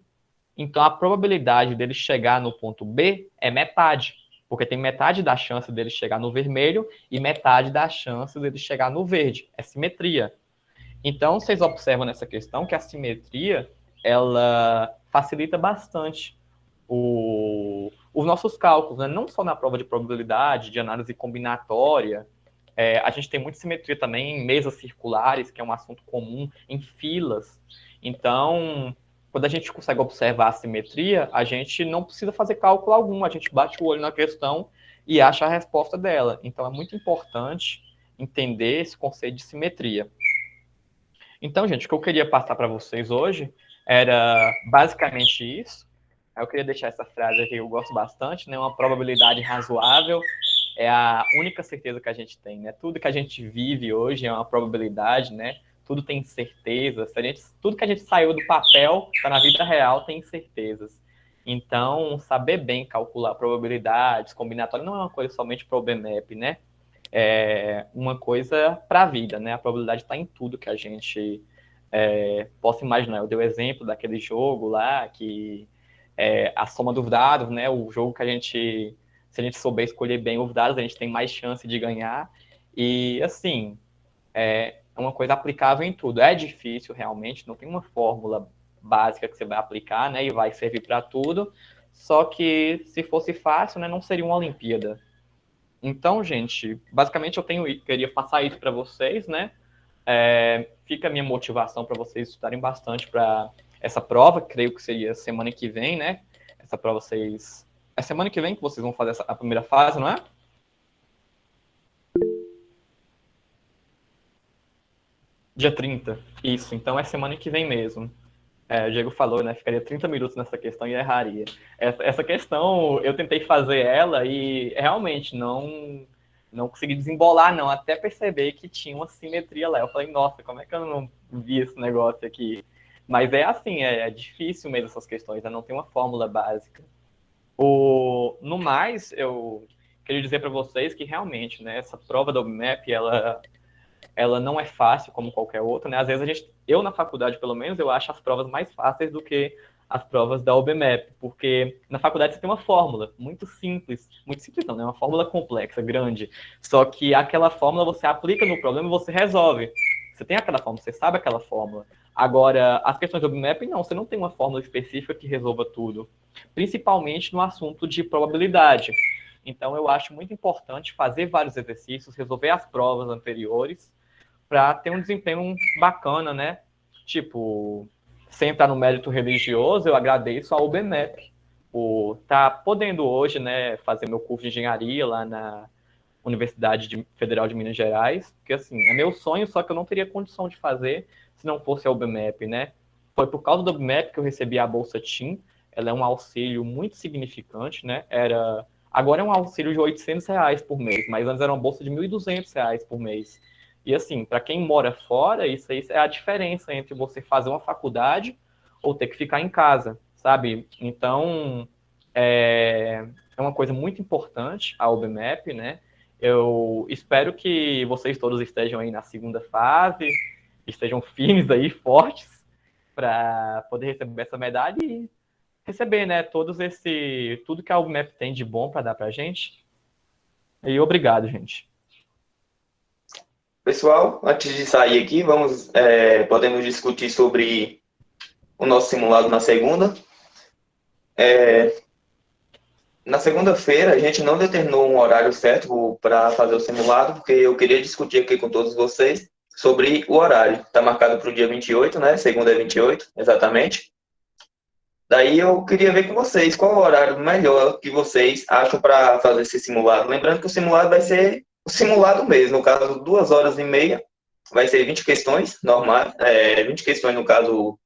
Então, a probabilidade dele chegar no ponto B é metade, porque tem metade da chance dele chegar no vermelho e metade da chance dele chegar no verde. É simetria. Então, vocês observam nessa questão que a simetria, ela facilita bastante os nossos cálculos, né? Não só na prova de probabilidade, de análise combinatória. A gente tem muita simetria também em mesas circulares, que é um assunto comum, em filas. Então, quando a gente consegue observar a simetria, a gente não precisa fazer cálculo algum, a gente bate o olho na questão e acha a resposta dela. Então, é muito importante entender esse conceito de simetria. Então, gente, o que eu queria passar para vocês hoje era basicamente isso. Eu queria deixar essa frase aqui que eu gosto bastante, né? Uma probabilidade razoável é a única certeza que a gente tem, né? Tudo que a gente vive hoje é uma probabilidade, né? Tudo tem certezas. Tudo que a gente saiu do papel para na vida real tem certezas. Então, saber bem calcular probabilidades, combinatórias, não é uma coisa somente para o BMAP, né? É uma coisa para a vida, né? A probabilidade está em tudo que a gente possa imaginar. Eu dei o exemplo daquele jogo lá, que a soma dos dados, né? O jogo que se a gente souber escolher bem os dados, a gente tem mais chance de ganhar. E, assim, é uma coisa aplicável em tudo. É difícil, realmente, não tem uma fórmula básica que você vai aplicar, né? E vai servir para tudo. Só que, se fosse fácil, né? Não seria uma Olimpíada. Então, gente, basicamente queria passar isso para vocês, né? Fica a minha motivação para vocês estudarem bastante para essa prova, creio que seria semana que vem, né? Essa prova é semana que vem que vocês vão fazer a primeira fase, não é? Dia 30. Isso, então é semana que vem mesmo. O Diego falou, né? Ficaria 30 minutos nessa questão e erraria. Essa questão, eu tentei fazer ela e realmente não consegui desembolar, não. Até perceber que tinha uma simetria lá. Eu falei, nossa, como é que eu não vi esse negócio aqui? Mas é assim, é difícil mesmo essas questões, né? Não tem uma fórmula básica. No mais, eu queria dizer para vocês que realmente, né? Essa prova do OBMAP, ela não é fácil como qualquer outra, né? Às vezes eu na faculdade, pelo menos, eu acho as provas mais fáceis do que as provas da OBMAP, porque na faculdade você tem uma fórmula muito simples não, né? Uma fórmula complexa, grande, só que aquela fórmula você aplica no problema e você resolve. Você tem aquela fórmula, você sabe aquela fórmula. Agora, as questões do OBMAP, não, você não tem uma fórmula específica que resolva tudo, principalmente no assunto de probabilidade. Então, eu acho muito importante fazer vários exercícios, resolver as provas anteriores, para ter um desempenho bacana, né? Tipo, sem entrar no mérito religioso, eu agradeço ao BMAP por estar podendo hoje, né, fazer meu curso de engenharia lá na Universidade Federal de Minas Gerais, porque, assim, é meu sonho, só que eu não teria condição de fazer se não fosse ao BMAP, né? Foi por causa do BMAP que eu recebi a Bolsa TIM, ela é um auxílio muito significante, né? Agora é um auxílio de R$ 800 por mês, mas antes era uma bolsa de R$ 1.200 por mês. E assim, para quem mora fora, isso aí é a diferença entre você fazer uma faculdade ou ter que ficar em casa, sabe? Então, é uma coisa muito importante a UBMAP, né? Eu espero que vocês todos estejam aí na segunda fase, estejam firmes aí, fortes, para poder receber essa medalha e receber, né, tudo que a UBMAP tem de bom para dar para a gente. E obrigado, gente. Pessoal, antes de sair aqui, podemos discutir sobre o nosso simulado na segunda. Na segunda-feira, a gente não determinou um horário certo para fazer o simulado, porque eu queria discutir aqui com todos vocês sobre o horário. Está marcado para o dia 28, né? Segunda é 28, exatamente. Daí eu queria ver com vocês qual o horário melhor que vocês acham para fazer esse simulado. Lembrando que o simulado vai ser o simulado mesmo, no caso, 2 horas e meia, vai ser 20 questões normais, 20 questões no caso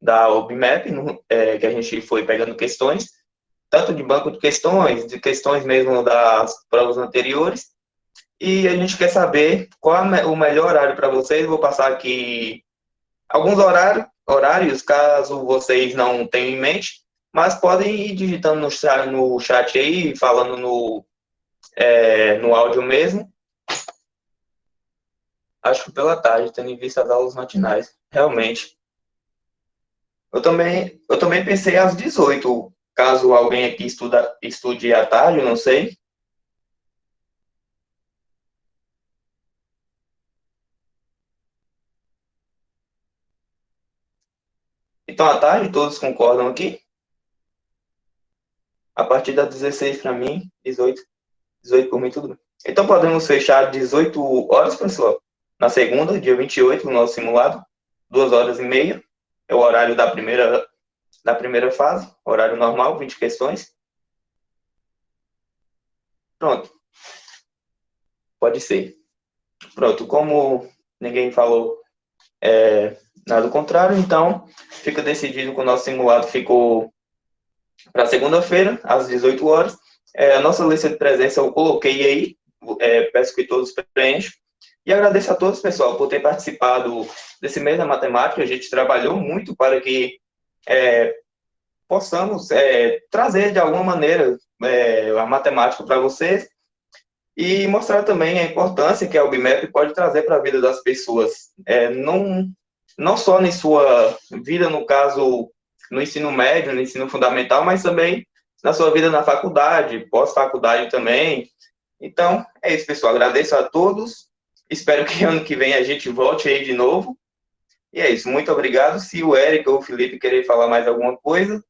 da OBMAP, que a gente foi pegando questões, tanto de banco de questões mesmo das provas anteriores, e a gente quer saber qual é o melhor horário para vocês. Vou passar aqui alguns horários, caso vocês não tenham em mente, mas podem ir digitando no chat aí, falando no áudio mesmo. Acho que pela tarde, tendo em vista as aulas matinais, realmente. Eu também pensei às 18, caso alguém aqui estude à tarde, eu não sei. Então, à tarde, todos concordam aqui? A partir das 16 para mim, 18 por mim, tudo bem. Então, podemos fechar 18 horas, pessoal. Na segunda, dia 28, no nosso simulado, 2 horas e meia. É o horário da primeira fase, horário normal, 20 questões. Pronto. Pode ser. Pronto, como ninguém falou nada contrário, então fica decidido que o nosso simulado ficou para segunda-feira, às 18 horas. A nossa lista de presença eu coloquei aí, peço que todos preencham. E agradeço a todos, pessoal, por ter participado desse mês da matemática. A gente trabalhou muito para que possamos trazer, de alguma maneira, a matemática para vocês e mostrar também a importância que a UBMAP pode trazer para a vida das pessoas. Não só na sua vida, no caso, no ensino médio, no ensino fundamental, mas também na sua vida na faculdade, pós-faculdade também. Então, é isso, pessoal. Agradeço a todos. Espero que ano que vem a gente volte aí de novo. E é isso. Muito obrigado. Se o Eric ou o Felipe querem falar mais alguma coisa,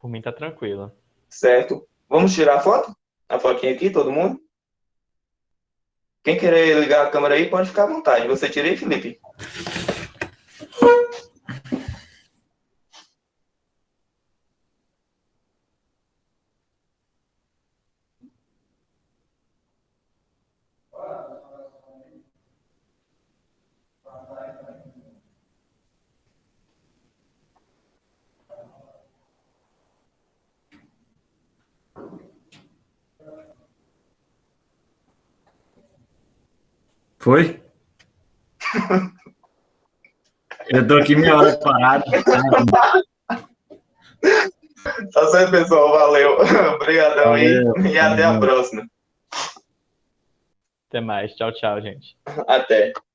Por mim tá tranquilo. certo? Vamos tirar a foto? A fotinha aqui, todo mundo? Quem querer ligar a câmera aí, pode ficar à vontade. Você tira aí, Felipe? Foi? Eu tô aqui meia hora parado. Tá certo, pessoal. Valeu. Obrigadão aí. Valeu. E até a próxima. Até mais. Tchau, tchau, gente. Até.